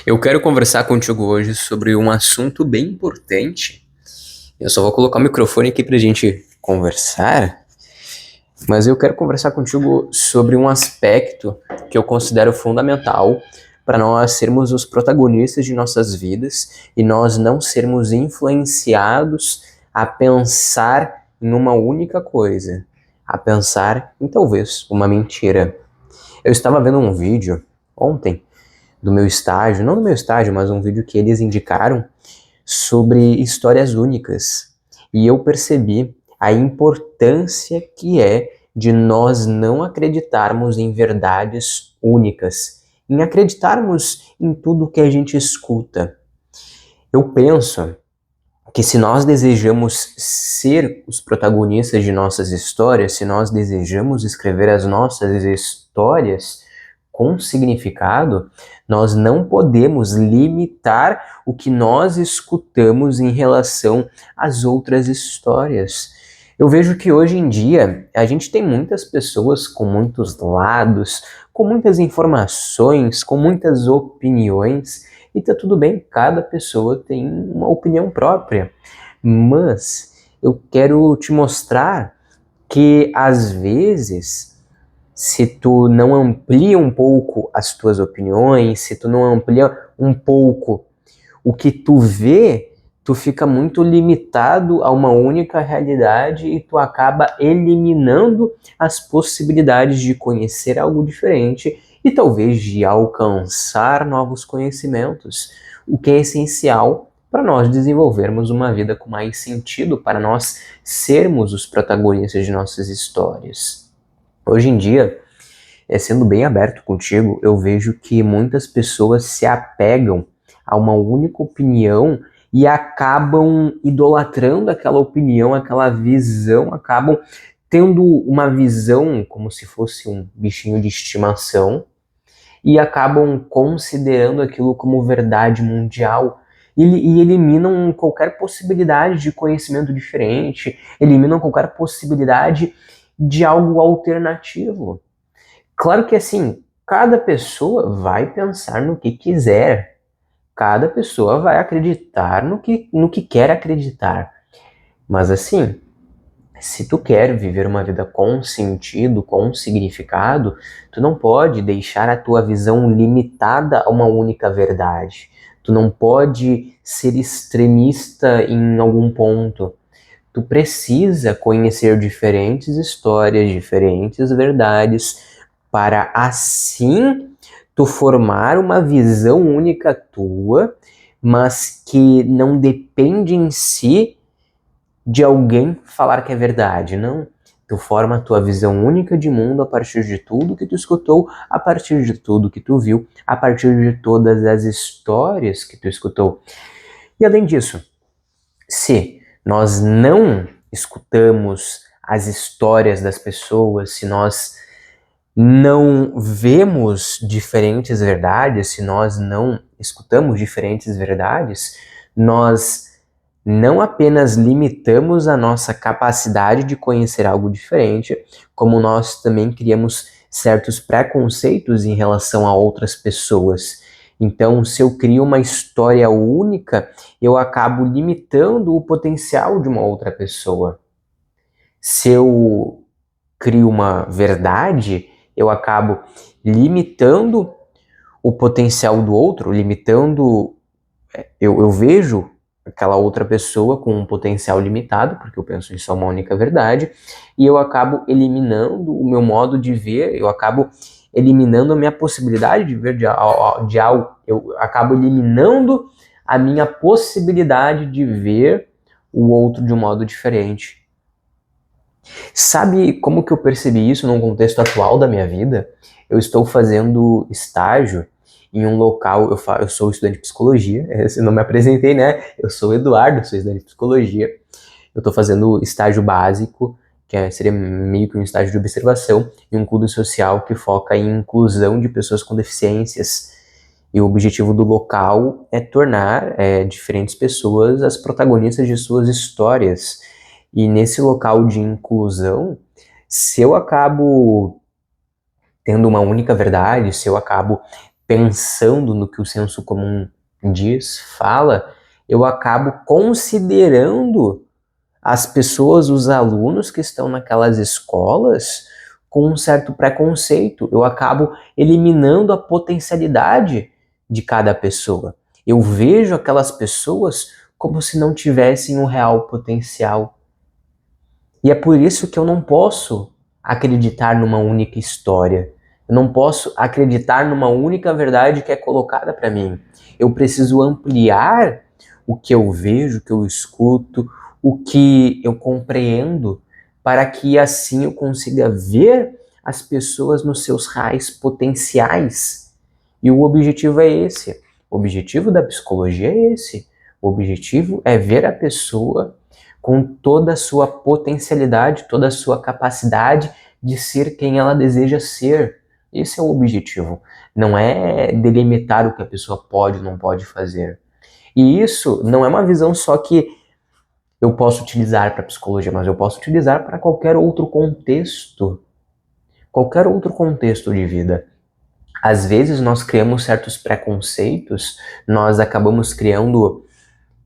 Eu quero conversar contigo hoje sobre um assunto bem importante. Eu só vou colocar o microfone aqui pra gente conversar, mas eu quero conversar contigo sobre um aspecto que eu considero fundamental para nós sermos os protagonistas de nossas vidas e nós não sermos influenciados a pensar em uma única coisa, a pensar em talvez uma mentira. Eu estava vendo um vídeo ontem do meu estágio, não do meu estágio, mas um vídeo que eles indicaram sobre histórias únicas. E eu percebi a importância que é de nós não acreditarmos em verdades únicas, em acreditarmos em tudo que a gente escuta. Eu penso que se nós desejamos ser os protagonistas de nossas histórias, se nós desejamos escrever as nossas histórias com significado, nós não podemos limitar o que nós escutamos em relação às outras histórias. Eu vejo que hoje em dia a gente tem muitas pessoas com muitos lados, com muitas informações, com muitas opiniões, e tá tudo bem, cada pessoa tem uma opinião própria. Mas eu quero te mostrar que às vezes, se tu não amplia um pouco as tuas opiniões, se tu não amplia um pouco o que tu vê, tu fica muito limitado a uma única realidade e tu acaba eliminando as possibilidades de conhecer algo diferente e talvez de alcançar novos conhecimentos, o que é essencial para nós desenvolvermos uma vida com mais sentido, para nós sermos os protagonistas de nossas histórias. Hoje em dia, sendo bem aberto contigo, eu vejo que muitas pessoas se apegam a uma única opinião e acabam idolatrando aquela opinião, aquela visão, acabam tendo uma visão como se fosse um bichinho de estimação e acabam considerando aquilo como verdade mundial e eliminam qualquer possibilidade de conhecimento diferente, eliminam qualquer possibilidade de algo alternativo. Claro que assim, cada pessoa vai pensar no que quiser, cada pessoa vai acreditar no que quer acreditar. Mas assim, se tu quer viver uma vida com sentido, com significado, tu não pode deixar a tua visão limitada a uma única verdade. Tu não pode ser extremista em algum ponto. Tu precisa conhecer diferentes histórias, diferentes verdades, para assim tu formar uma visão única tua, mas que não depende em si de alguém falar que é verdade, não. Tu forma a tua visão única de mundo a partir de tudo que tu escutou, a partir de tudo que tu viu, a partir de todas as histórias que tu escutou. E além disso, se nós não escutamos as histórias das pessoas, se nós não vemos diferentes verdades, se nós não escutamos diferentes verdades, nós não apenas limitamos a nossa capacidade de conhecer algo diferente, como nós também criamos certos preconceitos em relação a outras pessoas. Então, se eu crio uma história única, eu acabo limitando o potencial de uma outra pessoa. Se eu crio uma verdade, eu acabo limitando o potencial do outro, limitando. Eu vejo aquela outra pessoa com um potencial limitado, porque eu penso em só uma única verdade, e eu acabo eliminando o meu modo de ver, eu acabo eliminando a minha possibilidade de ver de algo, eu acabo eliminando a minha possibilidade de ver o outro de um modo diferente. Sabe como que eu percebi isso num contexto atual da minha vida? Eu estou fazendo estágio em um local, eu sou estudante de psicologia, eu não me apresentei, né? Eu sou o Eduardo, sou estudante de psicologia. Eu estou fazendo estágio básico, seria meio que um estágio de observação, em um clube social que foca em inclusão de pessoas com deficiências. E o objetivo do local é tornar diferentes pessoas as protagonistas de suas histórias. E nesse local de inclusão, se eu acabo tendo uma única verdade, se eu acabo pensando no que o senso comum diz, fala, eu acabo considerando as pessoas, os alunos que estão naquelas escolas com um certo preconceito. Eu acabo eliminando a potencialidade de cada pessoa. Eu vejo aquelas pessoas como se não tivessem um real potencial. E é por isso que eu não posso acreditar numa única história. Eu não posso acreditar numa única verdade que é colocada para mim. Eu preciso ampliar o que eu vejo, o que eu escuto, o que eu compreendo, para que assim eu consiga ver as pessoas nos seus reais potenciais. E o objetivo é esse. O objetivo da psicologia é esse. O objetivo é ver a pessoa com toda a sua potencialidade, toda a sua capacidade de ser quem ela deseja ser. Esse é o objetivo. Não é delimitar o que a pessoa pode ou não pode fazer. E isso não é uma visão só que eu posso utilizar para psicologia, mas eu posso utilizar para qualquer outro contexto. Qualquer outro contexto de vida. Às vezes nós criamos certos preconceitos, nós acabamos criando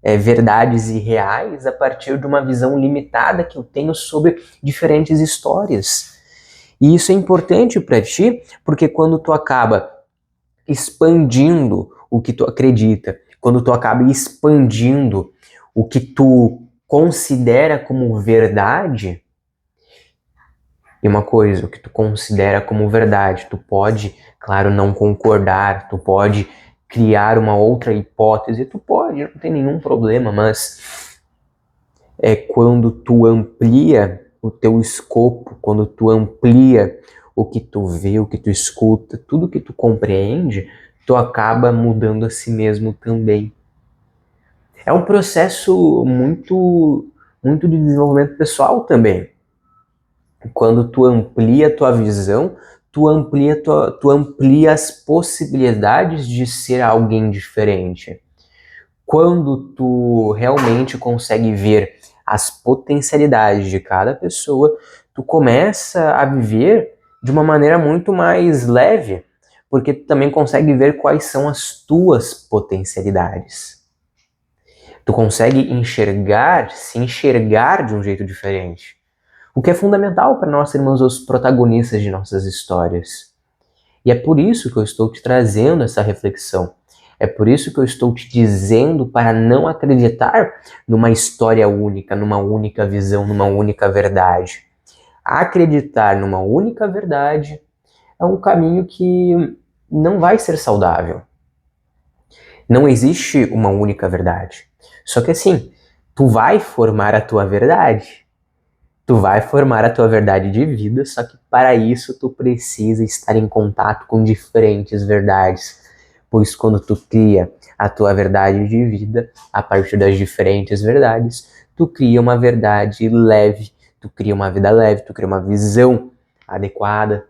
verdades irreais a partir de uma visão limitada que eu tenho sobre diferentes histórias. E isso é importante para ti, porque quando tu acaba expandindo o que tu acredita, quando tu acaba expandindo o que tu considera como verdade, e uma coisa, o que tu considera como verdade, tu pode, claro, não concordar, tu pode criar uma outra hipótese, tu pode, não tem nenhum problema, mas é quando tu amplia o teu escopo, quando tu amplia o que tu vê, o que tu escuta, tudo que tu compreende, tu acaba mudando a si mesmo também. É um processo muito de desenvolvimento pessoal também. Quando tu amplia a tua visão, tu amplia as possibilidades de ser alguém diferente. Quando tu realmente consegue ver as potencialidades de cada pessoa, tu começa a viver de uma maneira muito mais leve, porque tu também consegue ver quais são as tuas potencialidades. Tu consegue se enxergar de um jeito diferente. O que é fundamental para nós sermos os protagonistas de nossas histórias. E é por isso que eu estou te trazendo essa reflexão. É por isso que eu estou te dizendo para não acreditar numa história única, numa única visão, numa única verdade. Acreditar numa única verdade é um caminho que não vai ser saudável. Não existe uma única verdade. Só que assim, tu vai formar a tua verdade. Tu vai formar a tua verdade de vida, só que para isso tu precisa estar em contato com diferentes verdades. Pois quando tu cria a tua verdade de vida, a partir das diferentes verdades, tu cria uma verdade leve, tu cria uma vida leve, tu cria uma visão adequada.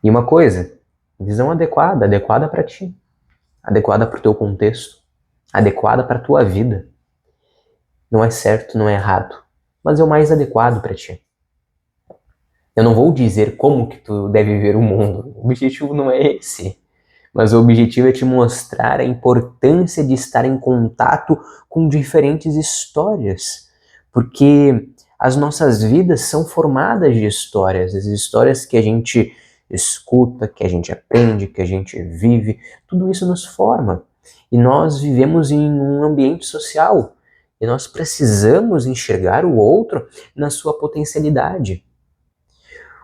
E uma coisa, visão adequada para ti, adequada para o teu contexto, adequada para a tua vida. Não é certo, não é errado, mas é o mais adequado para ti. Eu não vou dizer como que tu deve ver o mundo. O objetivo não é esse. Mas o objetivo é te mostrar a importância de estar em contato com diferentes histórias. Porque as nossas vidas são formadas de histórias. As histórias que a gente escuta, que a gente aprende, que a gente vive, tudo isso nos forma. E nós vivemos em um ambiente social. E nós precisamos enxergar o outro na sua potencialidade.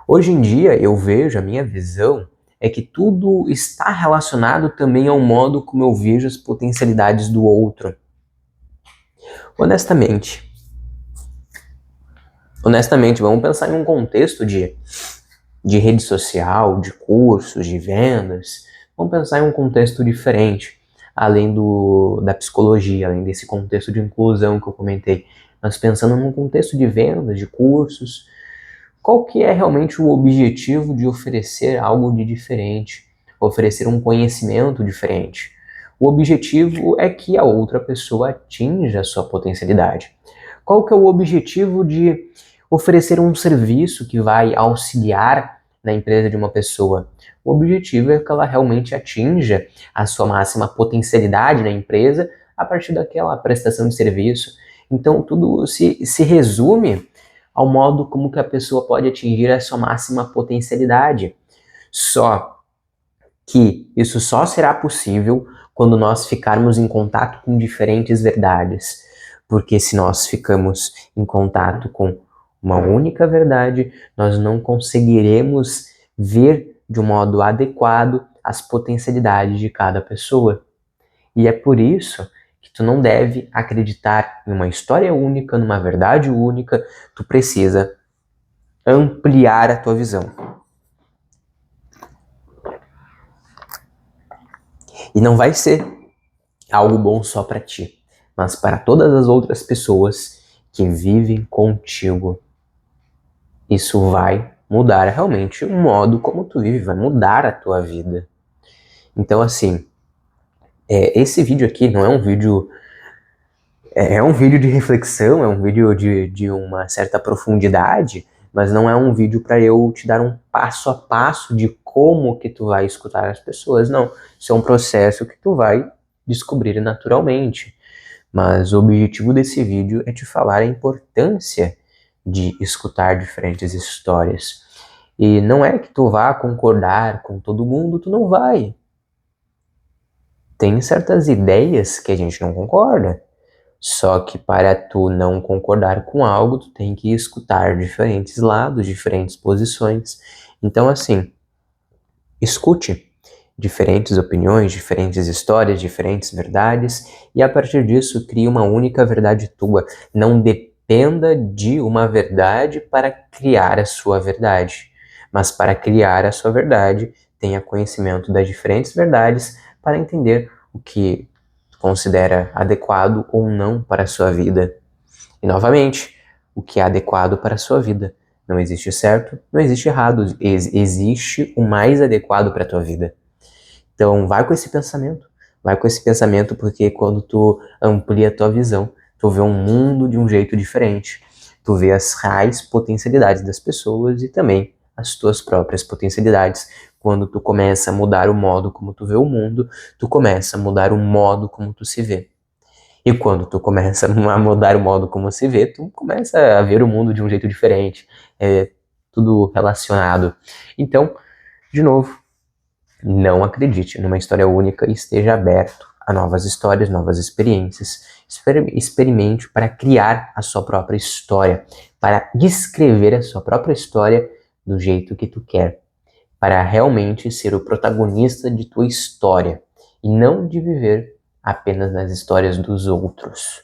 Hoje em dia eu vejo, a minha visão é que tudo está relacionado também ao modo como eu vejo as potencialidades do outro. Honestamente, vamos pensar em um contexto de rede social, de cursos, de vendas. Vamos pensar em um contexto diferente, além da psicologia, além desse contexto de inclusão que eu comentei. Mas pensando num contexto de vendas, de cursos, qual que é realmente o objetivo de oferecer algo de diferente, oferecer um conhecimento diferente? O objetivo é que a outra pessoa atinja a sua potencialidade. Qual que é o objetivo de oferecer um serviço que vai auxiliar na empresa de uma pessoa? O objetivo é que ela realmente atinja a sua máxima potencialidade na empresa a partir daquela prestação de serviço. Então, tudo se resume ao modo como que a pessoa pode atingir a sua máxima potencialidade. Só que isso só será possível quando nós ficarmos em contato com diferentes verdades. Porque se nós ficamos em contato com uma única verdade, nós não conseguiremos ver de um modo adequado as potencialidades de cada pessoa. E é por isso que tu não deve acreditar em uma história única, numa verdade única. Tu precisa ampliar a tua visão. E não vai ser algo bom só para ti, mas para todas as outras pessoas que vivem contigo. Isso vai mudar realmente o modo como tu vive, vai mudar a tua vida. Então, assim, esse vídeo aqui não é um vídeo... É um vídeo de reflexão, é um vídeo de uma certa profundidade, mas não é um vídeo para eu te dar um passo a passo de como que tu vai escutar as pessoas, não. Isso é um processo que tu vai descobrir naturalmente. Mas o objetivo desse vídeo é te falar a importância de escutar diferentes histórias. E não é que tu vá concordar com todo mundo, tu não vai. Tem certas ideias que a gente não concorda. Só que para tu não concordar com algo, tu tem que escutar diferentes lados, diferentes posições. Então, assim, escute diferentes opiniões, diferentes histórias, diferentes verdades, e a partir disso crie uma única verdade tua. Não dependa de uma verdade para criar a sua verdade, mas para criar a sua verdade, tenha conhecimento das diferentes verdades para entender o que considera adequado ou não para a sua vida. E novamente, o que é adequado para a sua vida. Não existe certo, não existe errado, existe o mais adequado para a tua vida. Então vai com esse pensamento porque quando tu amplia a tua visão, tu vê um mundo de um jeito diferente. Tu vê as reais potencialidades das pessoas e também as tuas próprias potencialidades. Quando tu começa a mudar o modo como tu vê o mundo, tu começa a mudar o modo como tu se vê. E quando tu começa a mudar o modo como se vê, tu começa a ver o mundo de um jeito diferente. É tudo relacionado. Então, de novo, não acredite numa história única e esteja aberto a novas histórias, novas experiências. Experimente para criar a sua própria história, para escrever a sua própria história do jeito que tu quer, para realmente ser o protagonista de tua história e não de viver apenas nas histórias dos outros.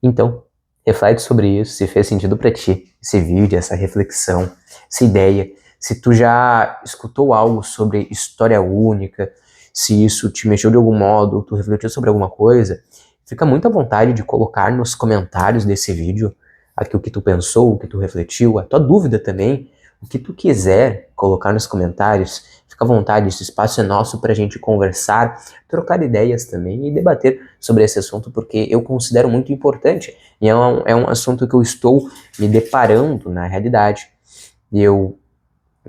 Então, reflete sobre isso, se fez sentido para ti esse vídeo, essa reflexão, essa ideia. Se tu já escutou algo sobre história única, se isso te mexeu de algum modo, tu refletiu sobre alguma coisa, fica muito à vontade de colocar nos comentários desse vídeo aqui o que tu pensou, o que tu refletiu, a tua dúvida também, o que tu quiser colocar nos comentários. Fica à vontade, esse espaço é nosso para a gente conversar, trocar ideias também e debater sobre esse assunto, porque eu considero muito importante e é um assunto que eu estou me deparando na realidade. E eu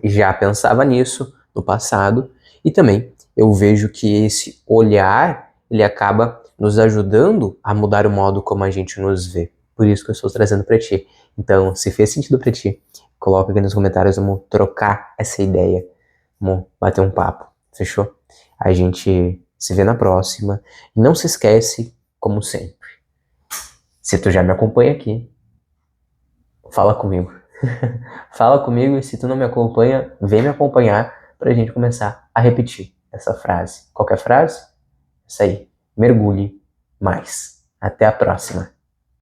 já pensava nisso no passado e também eu vejo que esse olhar, ele acaba nos ajudando a mudar o modo como a gente nos vê. Por isso que eu estou trazendo para ti. Então, se fez sentido para ti, coloca aqui nos comentários, vamos trocar essa ideia, vamos bater um papo, fechou? A gente se vê na próxima. E não se esquece, como sempre, se tu já me acompanha aqui, fala comigo. Fala comigo e se tu não me acompanha, vem me acompanhar pra gente começar a repetir essa frase. Qual que é a frase? Isso aí. Mergulhe mais. Até a próxima.